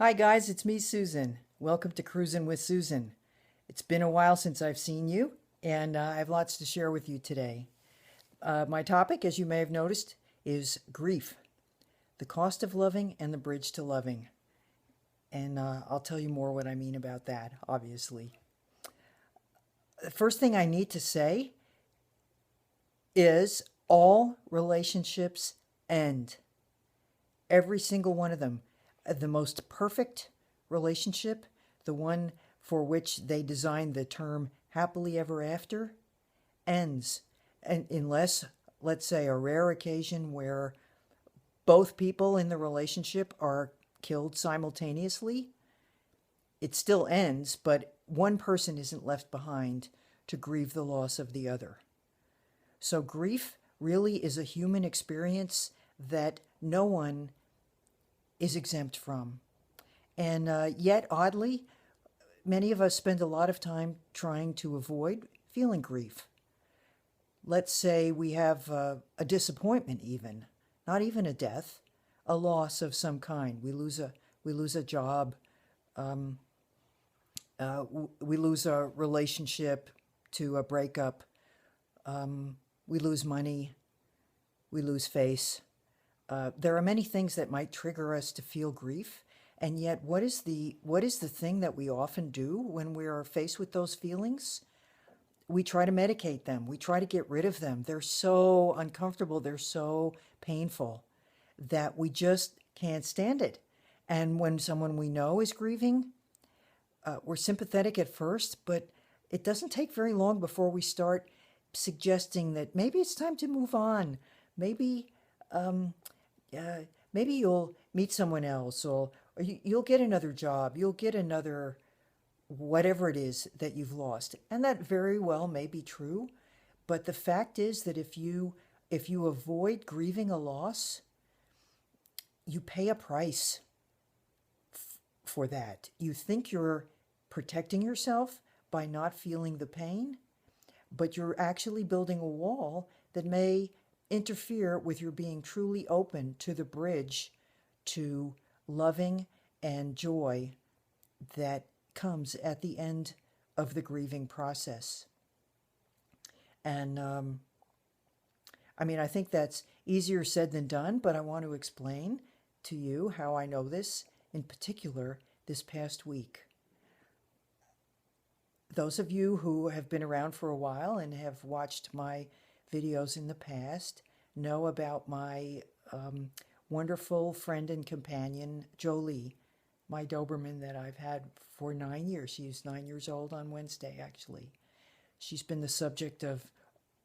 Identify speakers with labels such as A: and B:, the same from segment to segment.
A: Hi guys, it's me, Susan. Welcome to Cruisin with Susan. It's been a while since I've seen you, and I have lots to share with you today. My topic, as you may have noticed, is grief, the cost of loving and the bridge to loving. And I'll tell you more what I mean about that, obviously. The first thing I need to say is all relationships end. Every single one of them. The most perfect relationship, the one for which they designed the term happily ever after, ends. And unless, let's say, a rare occasion where both people in the relationship are killed simultaneously, it still ends, but one person isn't left behind to grieve the loss of the other. So grief really is a human experience that no one is exempt from. And yet, oddly, many of us spend a lot of time trying to avoid feeling grief. Let's say we have a disappointment, even not even a death, a loss of some kind. We lose a job. We lose a relationship to a breakup. We lose money. We lose face. There are many things that might trigger us to feel grief, and yet what is the thing that we often do when we are faced with those feelings? We try to medicate them. We try to get rid of them. They're so uncomfortable. They're so painful that we just can't stand it. And when someone we know is grieving, we're sympathetic at first, but it doesn't take very long before we start suggesting that maybe it's time to move on. Maybe maybe you'll meet someone else, or you'll get another job, you'll get another whatever it is that you've lost. And that very well may be true, but the fact is that if you avoid grieving a loss, you pay a price for that. You think you're protecting yourself by not feeling the pain, but you're actually building a wall that may interfere with your being truly open to the bridge to loving and joy that comes at the end of the grieving process. And I think that's easier said than done, but I want to explain to you how I know this, in particular, this past week. Those of you who have been around for a while and have watched my videos in the past know about my wonderful friend and companion, Jolie, my Doberman that I've had for 9 years. She's 9 years old on Wednesday, actually. She's been the subject of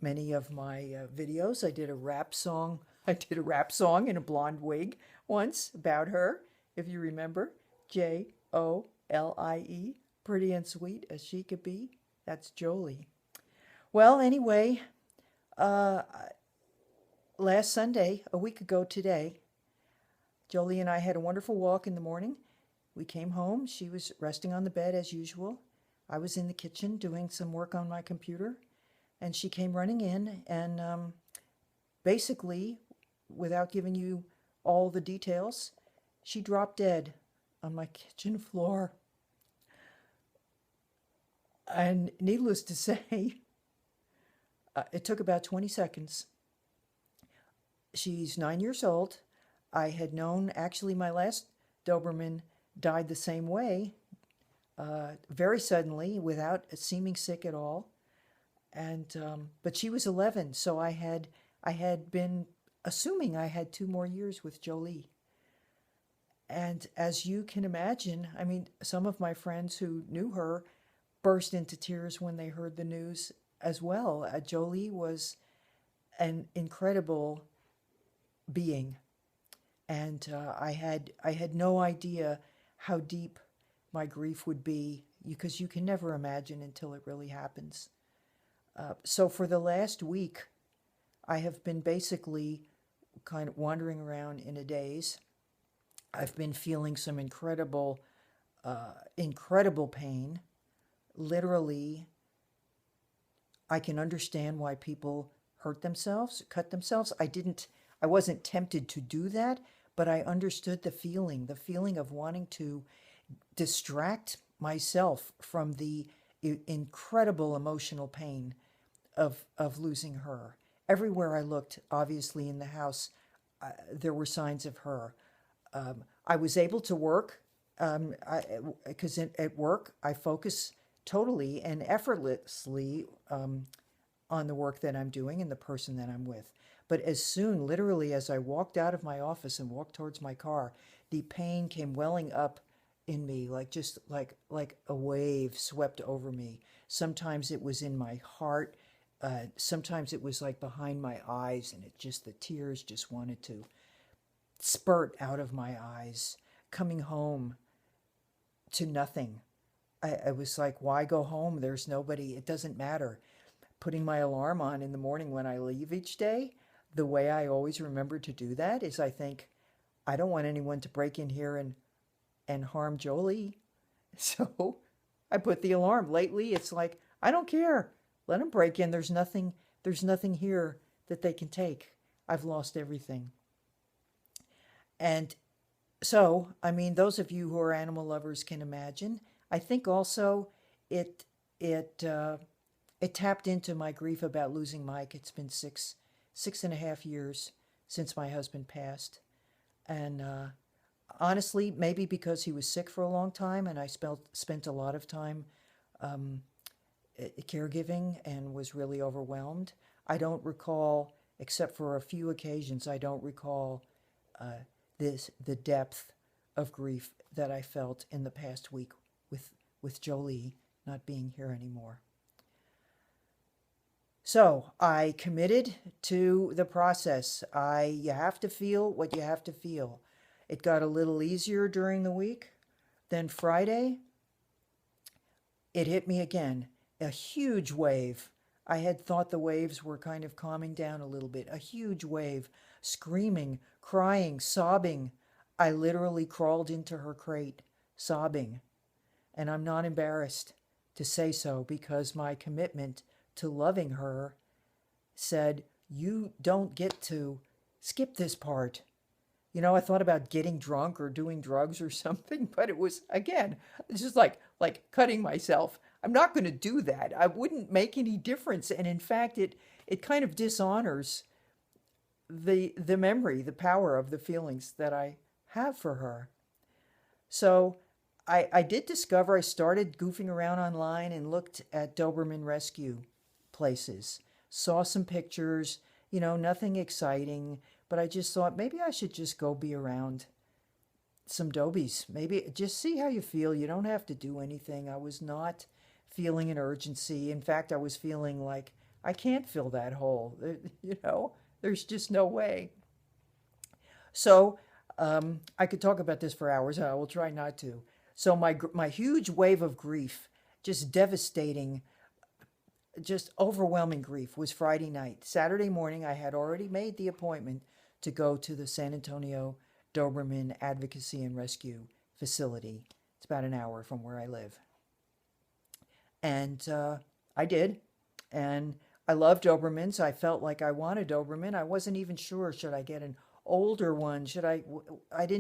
A: many of my videos. I did a rap song in a blonde wig once about her, if you remember. Jolie, pretty and sweet as she could be. That's Jolie. Well, anyway, last Sunday, a week ago today, Jolie and I had a wonderful walk in the morning. We came home. She was resting on the bed as usual. I was in the kitchen doing some work on my computer, and she came running in and basically, without giving you all the details, she dropped dead on my kitchen floor. And needless to say, it took about 20 seconds. She's 9 years old. I had known, actually, my last Doberman died the same way, very suddenly, without seeming sick at all. And but she was 11, so I had been assuming I had 2 more years with Jolie. And as you can imagine, some of my friends who knew her burst into tears when they heard the news as well. Jolie was an incredible being, and I had no idea how deep my grief would be, because you can never imagine until it really happens. So for the last week, I have been basically kind of wandering around in a daze. I've been feeling some incredible pain. Literally, I can understand why people hurt themselves, cut themselves. I wasn't tempted to do that, but I understood the feeling of wanting to distract myself from the incredible emotional pain of losing her. Everywhere I looked, obviously in the house, there were signs of her. I was able to work because at work I focus totally and effortlessly on the work that I'm doing and the person that I'm with. But as soon, literally, as I walked out of my office and walked towards my car, the pain came welling up in me, like just like a wave swept over me. Sometimes it was in my heart. Sometimes it was like behind my eyes, and the tears just wanted to spurt out of my eyes. Coming home to nothing. I was like, why go home? There's nobody. It doesn't matter. Putting my alarm on in the morning when I leave each day, the way I always remember to do that is I think, I don't want anyone to break in here and harm Jolie. So I put the alarm. Lately, it's like, I don't care. Let them break in. There's nothing here that they can take. I've lost everything. And so, I mean, those of you who are animal lovers can imagine. I think also it it uh, it tapped into my grief about losing Mike. It's been 6.5 years since my husband passed, and honestly, maybe because he was sick for a long time, and I spent a lot of time caregiving and was really overwhelmed. I don't recall, except for a few occasions, I don't recall the depth of grief that I felt in the past week with Jolie not being here anymore. So I committed to the process. You have to feel what you have to feel. It got a little easier during the week. Then Friday, it hit me again. A huge wave. I had thought the waves were kind of calming down a little bit. A huge wave, screaming, crying, sobbing. I literally crawled into her crate, sobbing. And I'm not embarrassed to say so because my commitment to loving her said, you don't get to skip this part. I thought about getting drunk or doing drugs or something, but it was, again, it's just like cutting myself. I'm not going to do that. I wouldn't make any difference. And in fact, it kind of dishonors the memory, the power of the feelings that I have for her. So I did discover, I started goofing around online and looked at Doberman rescue places, saw some pictures, nothing exciting, but I just thought maybe I should just go be around some Dobies. Maybe just see how you feel. You don't have to do anything. I was not feeling an urgency. In fact, I was feeling like I can't fill that hole. There's just no way. So I could talk about this for hours. I will try not to. So my huge wave of grief, just devastating, just overwhelming grief, was Friday night. Saturday morning, I had already made the appointment to go to the San Antonio Doberman Advocacy and Rescue Facility. It's about an hour from where I live. And I did. And I love Dobermans. I felt like I wanted Doberman. I wasn't even sure, should I get an older one? I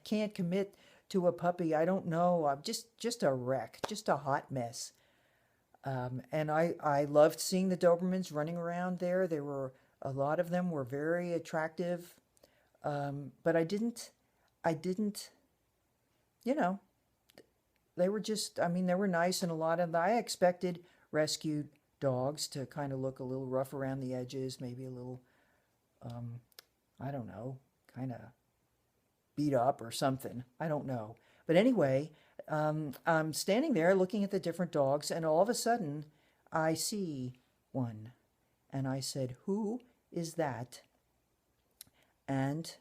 A: can't commit to a puppy. I don't know. I'm just a wreck, just a hot mess. And I loved seeing the Dobermans running around there. A lot of them were very attractive. But I didn't, you know, they were just, I mean, they were nice, and a lot of, I expected rescued dogs to kind of look a little rough around the edges, maybe a little, I don't know, kind of beat up or something. I don't know. But anyway, I'm standing there looking at the different dogs, and all of a sudden, I see one. And I said, "Who is that?" And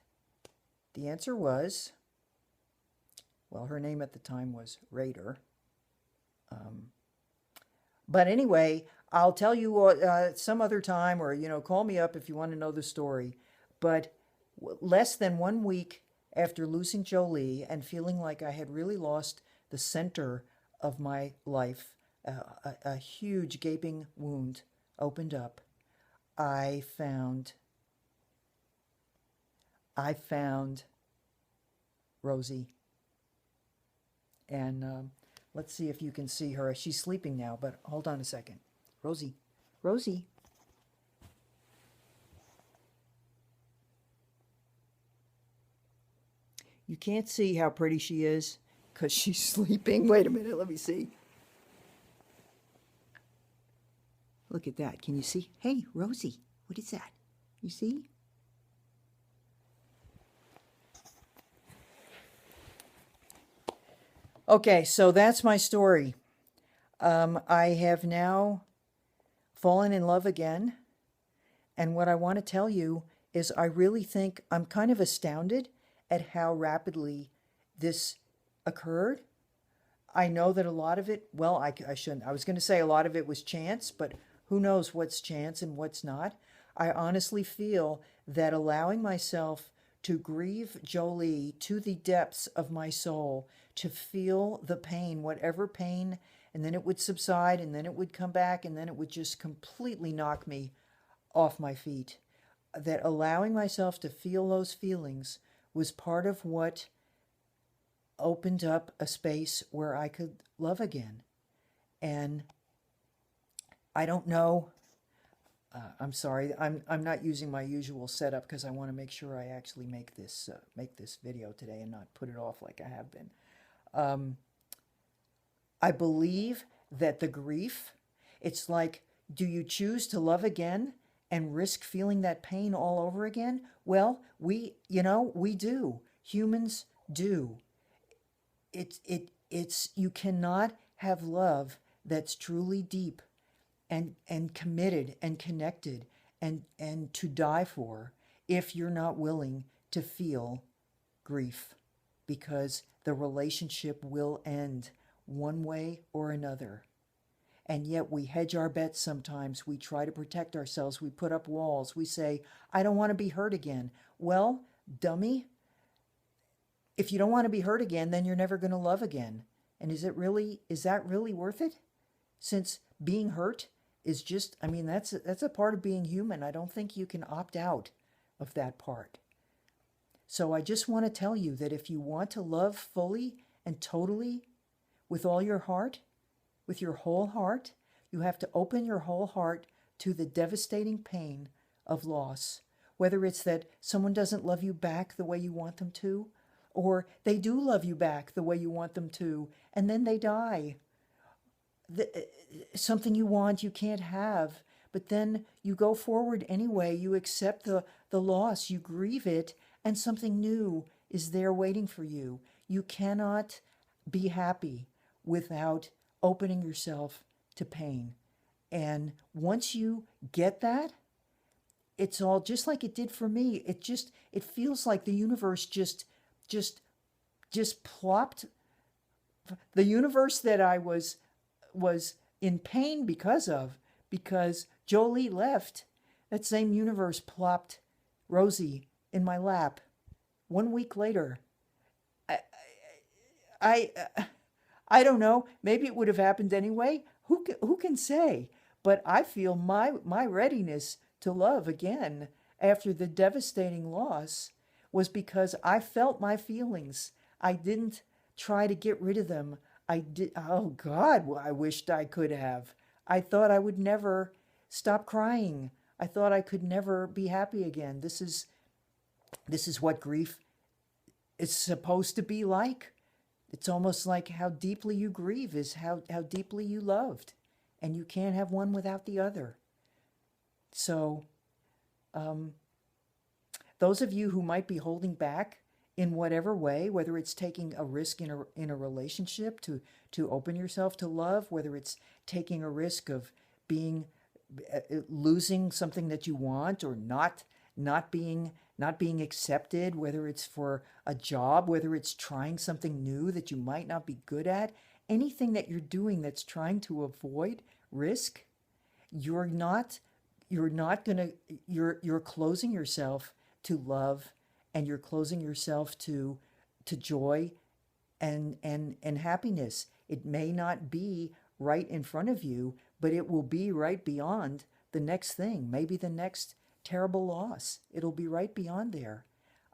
A: the answer was, well, her name at the time was Raider. But anyway, I'll tell you some other time, or call me up if you want to know the story. But less than 1 week after losing Jolie and feeling like I had really lost the center of my life, a huge gaping wound opened up. I found Rosie. And let's see if you can see her. She's sleeping now, but hold on a second. Rosie. Rosie. You can't see how pretty she is because she's sleeping. Wait a minute, let me see. Look at that. Can you see? Hey, Rosie, what is that? You see? Okay, so that's my story. I have now fallen in love again. And what I want to tell you is I really think I'm kind of astounded at how rapidly this occurred. I know that a lot of it, well, I shouldn't. I was going to say a lot of it was chance, but who knows what's chance and what's not. I honestly feel that allowing myself to grieve Jolie to the depths of my soul, to feel the pain, whatever pain, and then it would subside, and then it would come back, and then it would just completely knock me off my feet. That allowing myself to feel those feelings was part of what opened up a space where I could love again. And I don't know. I'm sorry. I'm not using my usual setup because I want to make sure I actually make this video today and not put it off like I have been. I believe that the grief, it's like, do you choose to love again and risk feeling that pain all over again? Well, we do. Humans do. It's you cannot have love that's truly deep and committed and connected and to die for if you're not willing to feel grief, because the relationship will end one way or another. And yet we hedge our bets sometimes. We try to protect ourselves. We put up walls. We say, I don't want to be hurt again. Well, dummy, if you don't want to be hurt again, then you're never going to love again. And is that really worth it? Since being hurt is just, that's a part of being human. I don't think you can opt out of that part. So I just want to tell you that if you want to love fully and totally with all your heart, with your whole heart, you have to open your whole heart to the devastating pain of loss. Whether it's that someone doesn't love you back the way you want them to, or they do love you back the way you want them to, and then they die. Something you want you can't have, but then you go forward anyway. You accept the loss, you grieve it, and something new is there waiting for you. You cannot be happy without opening yourself to pain. And once you get that, it's all just like it did for me. It feels like the universe just plopped. The universe that I was in pain because Jolie left, that same universe plopped Rosie in my lap 1 week later. I don't know. Maybe it would have happened anyway. Who can say? But I feel my readiness to love again after the devastating loss was because I felt my feelings. I didn't try to get rid of them. I did. Oh God, I wished I could have. I thought I would never stop crying. I thought I could never be happy again. This is what grief is supposed to be like. It's almost like how deeply you grieve is how deeply you loved. And you can't have one without the other. So, those of you who might be holding back in whatever way, whether it's taking a risk in a relationship to open yourself to love, whether it's taking a risk of losing something that you want, or not being accepted, whether it's for a job, whether it's trying something new that you might not be good at, anything that you're doing that's trying to avoid risk, you're closing yourself to love, and you're closing yourself to joy and happiness. It may not be right in front of you, but it will be right beyond the next thing, maybe the next terrible loss. It'll be right beyond there.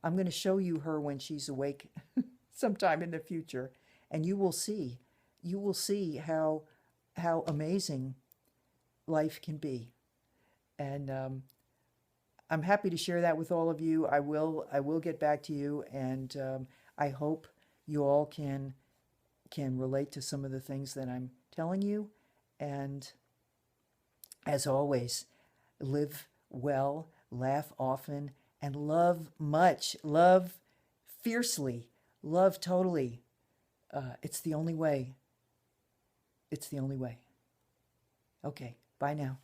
A: I'm going to show you her when she's awake. sometime in the future, and you will see how amazing life can be. And I'm happy to share that with all of you. I will get back to you, and I hope you all can relate to some of the things that I'm telling you. And as always, live well, laugh often, and love much. Love fiercely. Love totally. It's the only way. It's the only way. Okay, bye now.